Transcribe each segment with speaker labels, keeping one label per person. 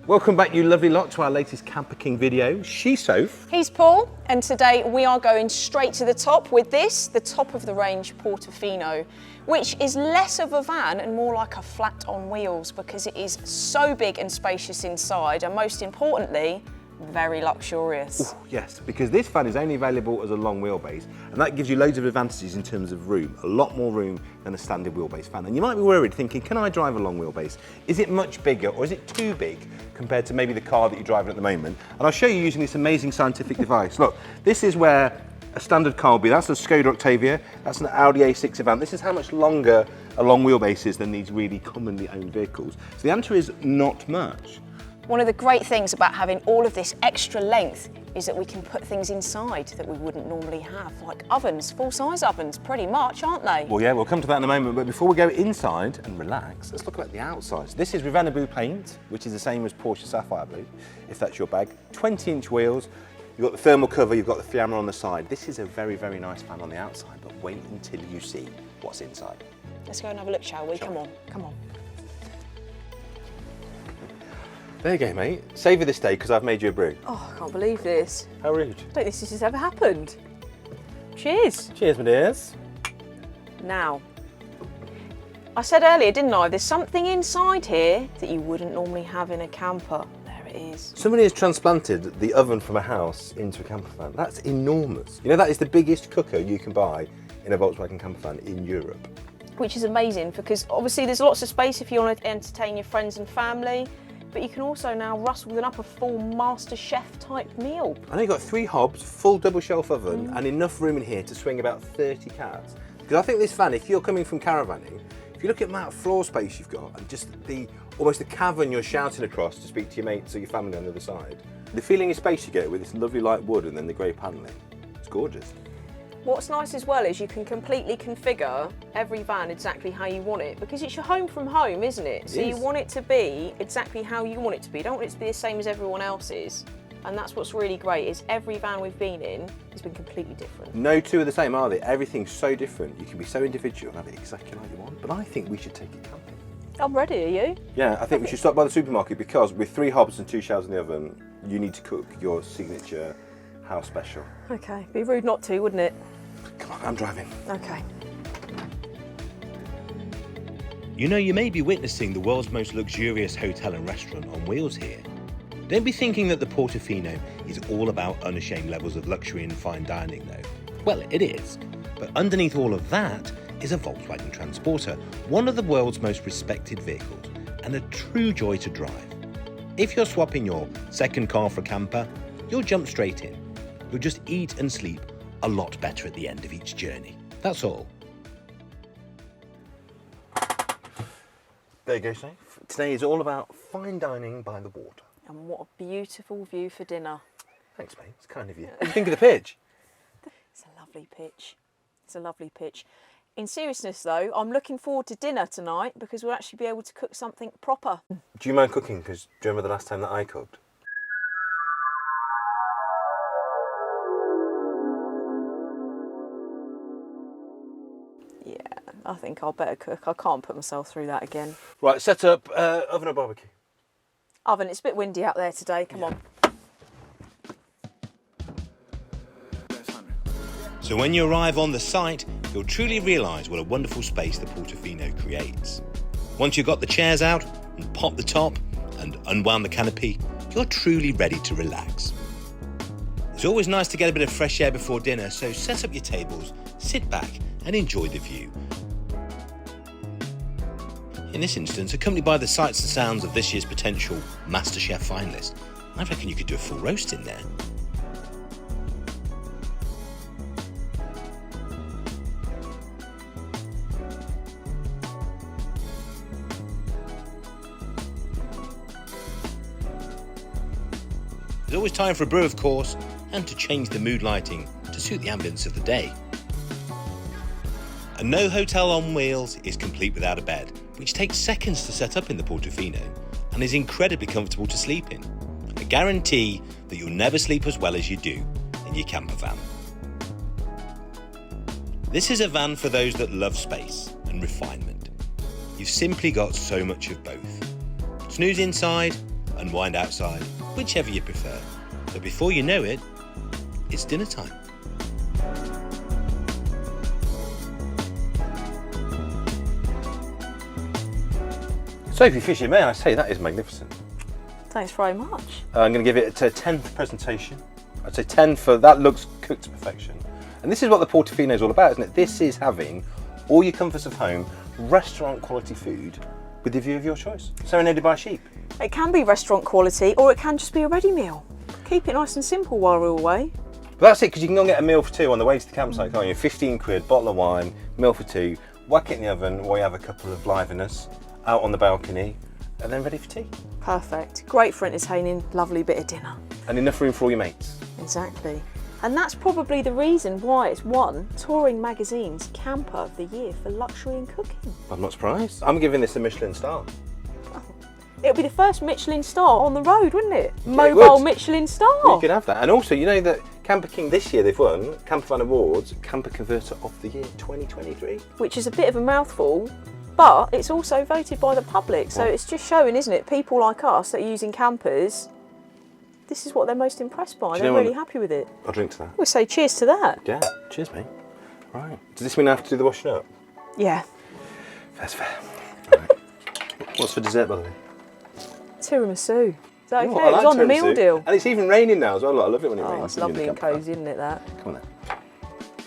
Speaker 1: Welcome back, you lovely lot, to our latest CamperKing video. She's Soph.
Speaker 2: He's Paul, and today we are going straight to the top with this, the top of the range Portofino, which is less of a van and more like a flat on wheels because it is so big and spacious inside, and most importantly, very luxurious.
Speaker 1: Ooh, yes, because this van is only available as a long wheelbase, and that gives you loads of advantages in terms of room, a lot more room than a standard wheelbase van. And you might be worried thinking, can I drive a long wheelbase? Is it much bigger or is it too big compared to maybe the car that you're driving at the moment? And I'll show you using this amazing scientific device. Look, this is where a standard car will be. That's a Skoda Octavia, that's an Audi A6 van. This is how much longer a long wheelbase is than these really commonly owned vehicles. So the answer is not much.
Speaker 2: One of the great things about having all of this extra length is that we can put things inside that we wouldn't normally have, like ovens, full-size ovens, pretty much, aren't they?
Speaker 1: Well, yeah, we'll come to that in a moment, but before we go inside and relax, let's look at the outside. So this is Rivanna paint, which is the same as Porsche Sapphire Blue, if that's your bag. 20-inch wheels, you've got the thermal cover, you've got the Fiamma on the side. This is a very, very nice van on the outside, but wait until you see what's inside.
Speaker 2: Let's go and have a look, shall we? Come on, come on.
Speaker 1: There you go, mate. Savour this day because I've made you a brew.
Speaker 2: Oh, I can't believe this.
Speaker 1: How rude.
Speaker 2: I don't think this has ever happened. Cheers.
Speaker 1: Cheers, my dears.
Speaker 2: Now, I said earlier, didn't I, there's something inside here that you wouldn't normally have in a camper. There it is.
Speaker 1: Somebody has transplanted the oven from a house into a camper van. That's enormous. You know, that is the biggest cooker you can buy in a Volkswagen camper van in Europe. Which
Speaker 2: is amazing because obviously there's lots of space if you want to entertain your friends and family. But you can also now rustle up a full Master Chef type meal.
Speaker 1: I know you've got 3 hobs, full double shelf oven, and enough room in here to swing about 30 cats. Because I think this van, if you're coming from caravanning, if you look at the amount of floor space you've got and just almost the cavern you're shouting across to speak to your mates or your family on the other side, the feeling of space you get with this lovely light wood and then the grey panelling, it's gorgeous.
Speaker 2: What's nice as well is you can completely configure every van exactly how you want it, because it's your home from home, isn't it? So you want it to be exactly how you want it to be. You don't want it to be the same as everyone else's. And that's what's really great, is every van we've been in has been completely different.
Speaker 1: No two are the same, are they? Everything's so different. You can be so individual and have it exactly like you want. But I think we should take it camping.
Speaker 2: I'm ready, are you?
Speaker 1: Yeah, I think we should stop by the supermarket because with 3 hobs and 2 shells in the oven, you need to cook your signature house special.
Speaker 2: Okay, be rude not to, wouldn't it?
Speaker 1: Come on, I'm driving.
Speaker 2: Okay.
Speaker 3: You know, you may be witnessing the world's most luxurious hotel and restaurant on wheels here. Don't be thinking that the Portofino is all about unashamed levels of luxury and fine dining though. Well, it is. But underneath all of that is a Volkswagen Transporter, one of the world's most respected vehicles and a true joy to drive. If you're swapping your second car for a camper, you'll jump straight in. You'll just eat and sleep a lot better at the end of each journey. That's all.
Speaker 1: There you go, Soph. Today is all about fine dining by the water.
Speaker 2: And what a beautiful view for dinner.
Speaker 1: Thanks, mate. It's kind of you. What do you think of the pitch?
Speaker 2: It's a lovely pitch. It's a lovely pitch. In seriousness though, I'm looking forward to dinner tonight because we'll actually be able to cook something proper.
Speaker 1: Do you mind cooking? Because do you remember the last time that I cooked?
Speaker 2: Yeah, I think I'll better cook. I can't put myself through that again.
Speaker 1: Right, set up oven or barbecue?
Speaker 2: Oven, it's a bit windy out there today, come on.
Speaker 3: So when you arrive on the site, you'll truly realise what a wonderful space the Portofino creates. Once you've got the chairs out and popped the top and unwound the canopy, you're truly ready to relax. It's always nice to get a bit of fresh air before dinner, so set up your tables, sit back and enjoy the view. In this instance, accompanied by the sights and sounds of this year's potential MasterChef finalist, I reckon you could do a full roast in there. There's always time for a brew, of course, and to change the mood lighting to suit the ambience of the day. And no hotel on wheels is complete without a bed, which takes seconds to set up in the Portofino and is incredibly comfortable to sleep in. I guarantee that you'll never sleep as well as you do in your camper van. This is a van for those that love space and refinement. You've simply got so much of both. Snooze inside, unwind outside, whichever you prefer. But before you know it, it's dinner time.
Speaker 1: Sophie Fisher, may I say, that is magnificent.
Speaker 2: Thanks very much.
Speaker 1: I'm going to give it a 10 for presentation. I'd say 10 for that looks cooked to perfection. And this is what the Portofino is all about, isn't it? This is having all your comforts of home, restaurant quality food with the view of your choice. Serenaded by a sheep.
Speaker 2: It can be restaurant quality or it can just be a ready meal. Keep it nice and simple while we're away.
Speaker 1: But that's it, because you can go and get a meal for two on the way to the campsite, can't you? 15 quid, bottle of wine, meal for two, whack it in the oven while you have a couple of liveners, out on the balcony, and then ready for tea.
Speaker 2: Perfect. Great for entertaining, lovely bit of dinner.
Speaker 1: And enough room for all your mates.
Speaker 2: Exactly. And that's probably the reason why it's won Touring Magazine's Camper of the Year for luxury and cooking.
Speaker 1: I'm not surprised. I'm giving this a Michelin star.
Speaker 2: It'll be the first Michelin star on the road, wouldn't it?
Speaker 1: Yeah,
Speaker 2: Mobile
Speaker 1: it would.
Speaker 2: Michelin star.
Speaker 1: You could have that. And also, you know that CamperKing this year they've won Campervan Awards Camper Converter of the Year 2023.
Speaker 2: Which is a bit of a mouthful, but it's also voted by the public. So it's just showing, isn't it? People like us that are using campers, this is what they're most impressed by. They're really happy with it.
Speaker 1: I'll drink to that.
Speaker 2: We'll say cheers to that.
Speaker 1: Yeah, cheers, mate. Right. Does this mean I have to do the washing up?
Speaker 2: Yeah.
Speaker 1: That's fair. Right. What's for dessert, by the way?
Speaker 2: Tiramisu. Is that okay?
Speaker 1: Oh, I like
Speaker 2: It was on the meal
Speaker 1: tiramisu.
Speaker 2: deal.
Speaker 1: And it's even raining now as well. I love it when it rains.
Speaker 2: Oh, it's
Speaker 1: when
Speaker 2: lovely
Speaker 1: you're in
Speaker 2: and
Speaker 1: the camper.
Speaker 2: cosy, isn't it, that?
Speaker 1: Come on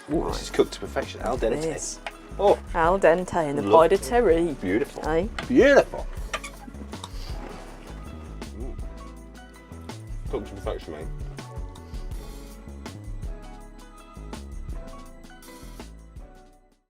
Speaker 1: then. Ooh, this is cooked to perfection. Al dente.
Speaker 2: Yes.
Speaker 1: Oh,
Speaker 2: Al dente and the
Speaker 1: Lovely.
Speaker 2: pie de terre.
Speaker 1: beautiful.
Speaker 2: Eh?
Speaker 1: Beautiful. Cooked to perfection, mate.